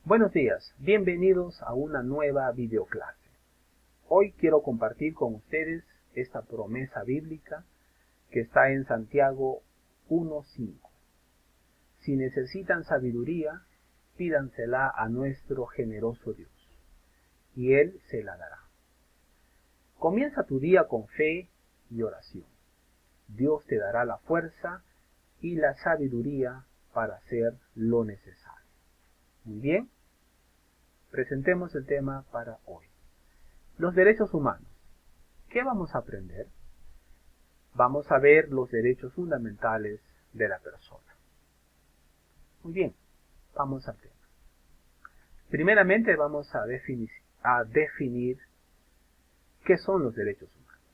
Buenos días, bienvenidos a una nueva videoclase. Hoy quiero compartir con ustedes esta promesa bíblica que está en Santiago 1:5. Si necesitan sabiduría, pídansela a nuestro generoso Dios, y Él se la dará. Comienza tu día con fe y oración. Dios te dará la fuerza y la sabiduría para hacer lo necesario. Muy bien, presentemos el tema para hoy. Los derechos humanos. ¿Qué vamos a aprender? Vamos a ver los derechos fundamentales de la persona. Muy bien, vamos al tema. Primeramente vamos a definir qué son los derechos humanos.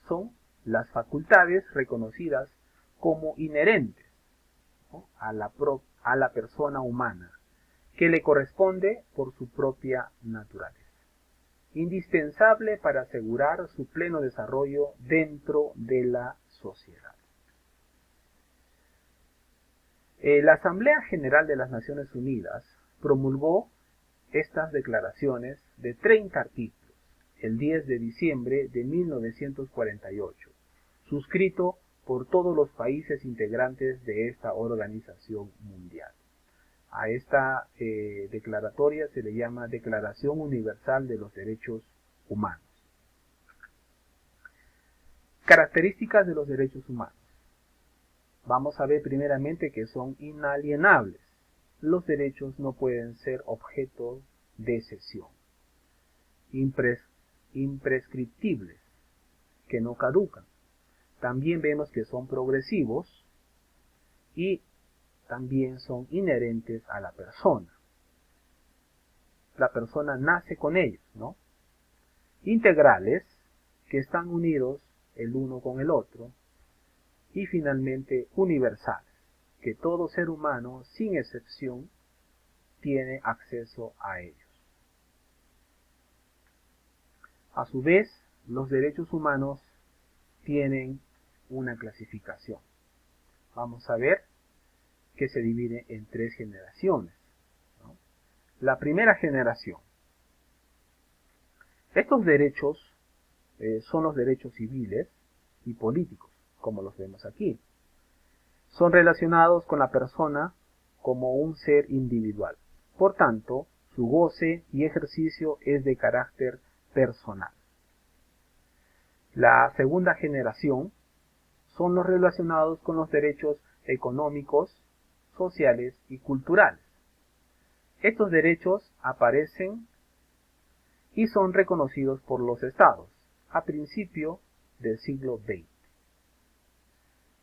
Son las facultades reconocidas como inherentes, ¿no?, a la persona humana, que le corresponde por su propia naturaleza, indispensable para asegurar su pleno desarrollo dentro de la sociedad. La Asamblea General de las Naciones Unidas promulgó estas declaraciones de 30 artículos el 10 de diciembre de 1948, suscrito por todos los países integrantes de esta organización mundial. A esta declaratoria se le llama Declaración Universal de los Derechos Humanos. Características de los derechos humanos. Vamos a ver primeramente que son inalienables. Los derechos no pueden ser objeto de cesión. Imprescriptibles, que no caducan. También vemos que son progresivos y también son inherentes a la persona. La persona nace con ellos, ¿no? Integrales, que están unidos el uno con el otro. Y finalmente universales, que todo ser humano, sin excepción, tiene acceso a ellos. A su vez, los derechos humanos tienen una clasificación. Vamos a ver que se divide en 3 generaciones, ¿no? La primera generación. Estos derechos son los derechos civiles y políticos, como los vemos aquí. Son relacionados con la persona como un ser individual. Por tanto, su goce y ejercicio es de carácter personal. La segunda generación son los relacionados con los derechos económicos, sociales y culturales. Estos derechos aparecen y son reconocidos por los estados a principios del siglo XX.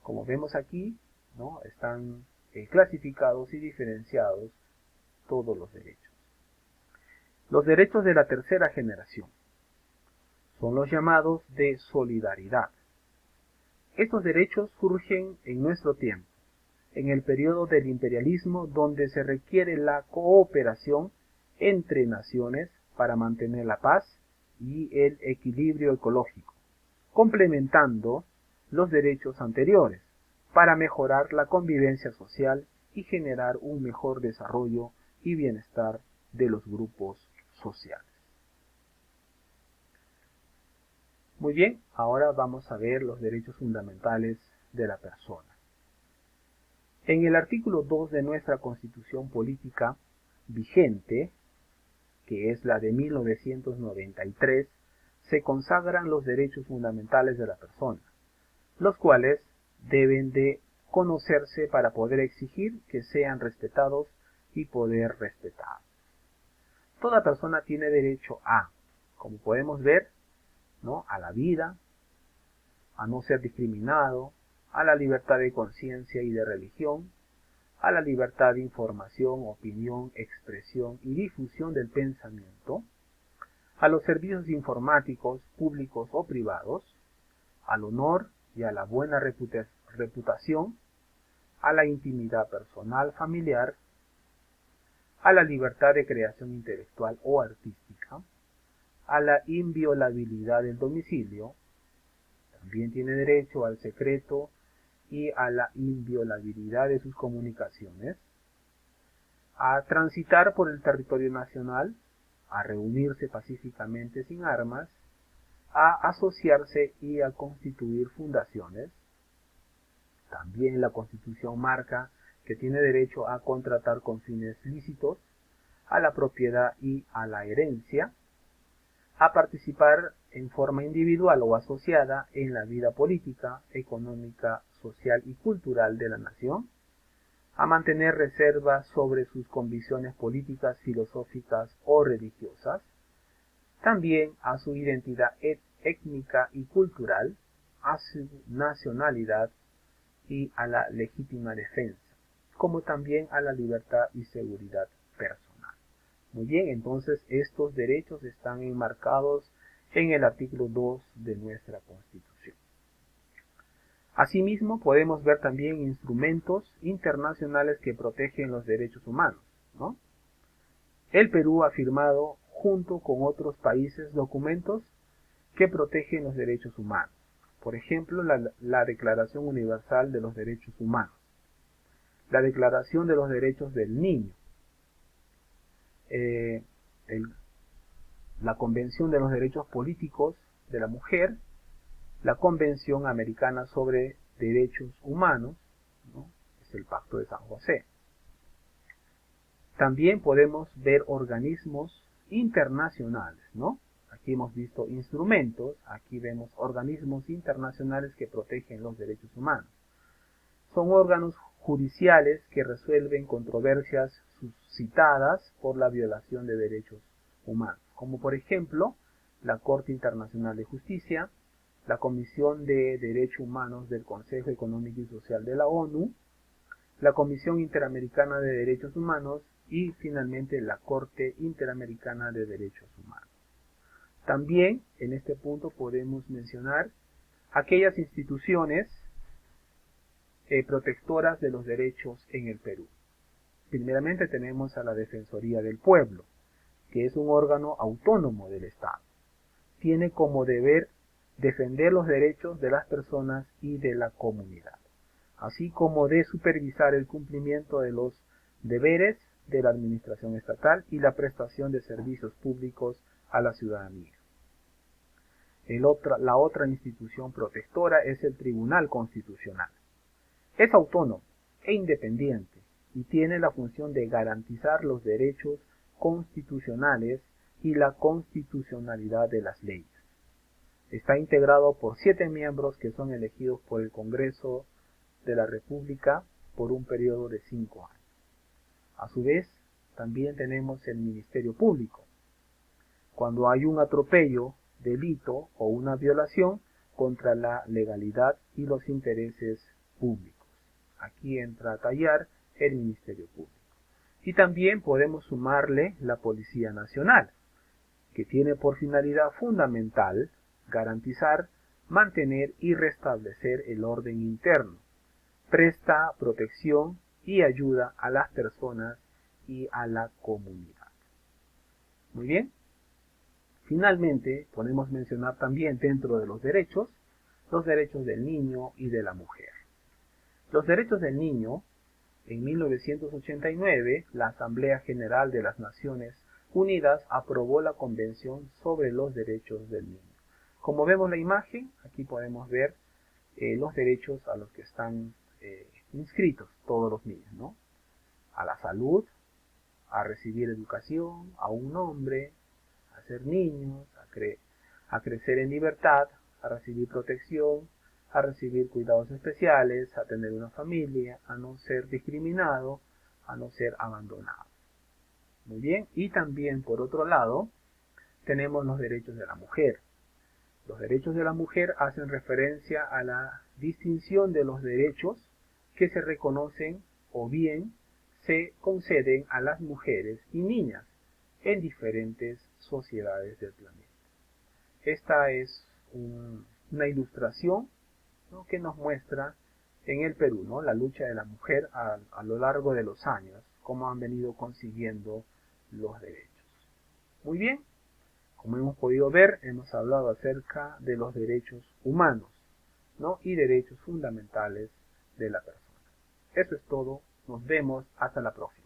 Como vemos aquí, ¿no?, están clasificados y diferenciados todos los derechos. Los derechos de la tercera generación son los llamados de solidaridad. Estos derechos surgen en nuestro tiempo, en el periodo del imperialismo, donde se requiere la cooperación entre naciones para mantener la paz y el equilibrio ecológico, complementando los derechos anteriores para mejorar la convivencia social y generar un mejor desarrollo y bienestar de los grupos sociales. Muy bien, ahora vamos a ver los derechos fundamentales de la persona. En el artículo 2 de nuestra Constitución Política vigente, que es la de 1993, se consagran los derechos fundamentales de la persona, los cuales deben de conocerse para poder exigir que sean respetados y poder respetar. Toda persona tiene derecho a, como podemos ver, ¿no?, a la vida, a no ser discriminado, a la libertad de conciencia y de religión, a la libertad de información, opinión, expresión y difusión del pensamiento, a los servicios informáticos públicos o privados, al honor y a la buena reputación, a la intimidad personal familiar, a la libertad de creación intelectual o artística, a la inviolabilidad del domicilio. También tiene derecho al secreto y a la inviolabilidad de sus comunicaciones, a transitar por el territorio nacional, a reunirse pacíficamente sin armas, a asociarse y a constituir fundaciones. También la Constitución marca que tiene derecho a contratar con fines lícitos, a la propiedad y a la herencia, a participar en forma individual o asociada en la vida política, económica, social y cultural de la nación, a mantener reservas sobre sus convicciones políticas, filosóficas o religiosas, también a su identidad étnica y cultural, a su nacionalidad y a la legítima defensa, como también a la libertad y seguridad personal. Muy bien, entonces estos derechos están enmarcados en el artículo 2 de nuestra Constitución. Asimismo, podemos ver también instrumentos internacionales que protegen los derechos humanos, ¿no? El Perú ha firmado, junto con otros países, documentos que protegen los derechos humanos. Por ejemplo, la Declaración Universal de los Derechos Humanos, la Declaración de los Derechos del Niño, la Convención de los Derechos Políticos de la Mujer, la Convención Americana sobre Derechos Humanos, ¿no? Es el Pacto de San José. También podemos ver organismos internacionales, ¿no? Aquí hemos visto instrumentos, aquí vemos organismos internacionales que protegen los derechos humanos. Son órganos judiciales que resuelven controversias suscitadas por la violación de derechos humanos, como por ejemplo la Corte Internacional de Justicia, la Comisión de Derechos Humanos del Consejo Económico y Social de la ONU, la Comisión Interamericana de Derechos Humanos y finalmente la Corte Interamericana de Derechos Humanos. También en este punto podemos mencionar aquellas instituciones protectoras de los derechos en el Perú. Primeramente tenemos a la Defensoría del Pueblo, que es un órgano autónomo del Estado. Tiene como deber defender los derechos de las personas y de la comunidad, así como de supervisar el cumplimiento de los deberes de la administración estatal y la prestación de servicios públicos a la ciudadanía. La otra institución protectora es el Tribunal Constitucional. Es autónomo e independiente y tiene la función de garantizar los derechos constitucionales y la constitucionalidad de las leyes. Está integrado por 7 miembros que son elegidos por el Congreso de la República por un periodo de 5 años. A su vez, también tenemos el Ministerio Público. Cuando hay un atropello, delito o una violación contra la legalidad y los intereses públicos. Aquí entra a tallar el Ministerio Público. Y también podemos sumarle la Policía Nacional, que tiene por finalidad fundamental garantizar, mantener y restablecer el orden interno. Presta protección y ayuda a las personas y a la comunidad. Muy bien. Finalmente, podemos mencionar también dentro de los derechos del niño y de la mujer. Los derechos del niño, en 1989, la Asamblea General de las Naciones Unidas aprobó la Convención sobre los Derechos del Niño. Como vemos la imagen, aquí podemos ver los derechos a los que están inscritos todos los niños, ¿no? A la salud, a recibir educación, a un nombre, a ser niños, a crecer en libertad, a recibir protección, a recibir cuidados especiales, a tener una familia, a no ser discriminado, a no ser abandonado. Muy bien, y también por otro lado tenemos los derechos de la mujer. Los derechos de la mujer hacen referencia a la distinción de los derechos que se reconocen o bien se conceden a las mujeres y niñas en diferentes sociedades del planeta. Esta es una ilustración, ¿no?, que nos muestra en el Perú, ¿no?, la lucha de la mujer a lo largo de los años, cómo han venido consiguiendo los derechos. Muy bien, como hemos podido ver, hemos hablado acerca de los derechos humanos, ¿no?, y derechos fundamentales de la persona. Eso es todo, nos vemos hasta la próxima.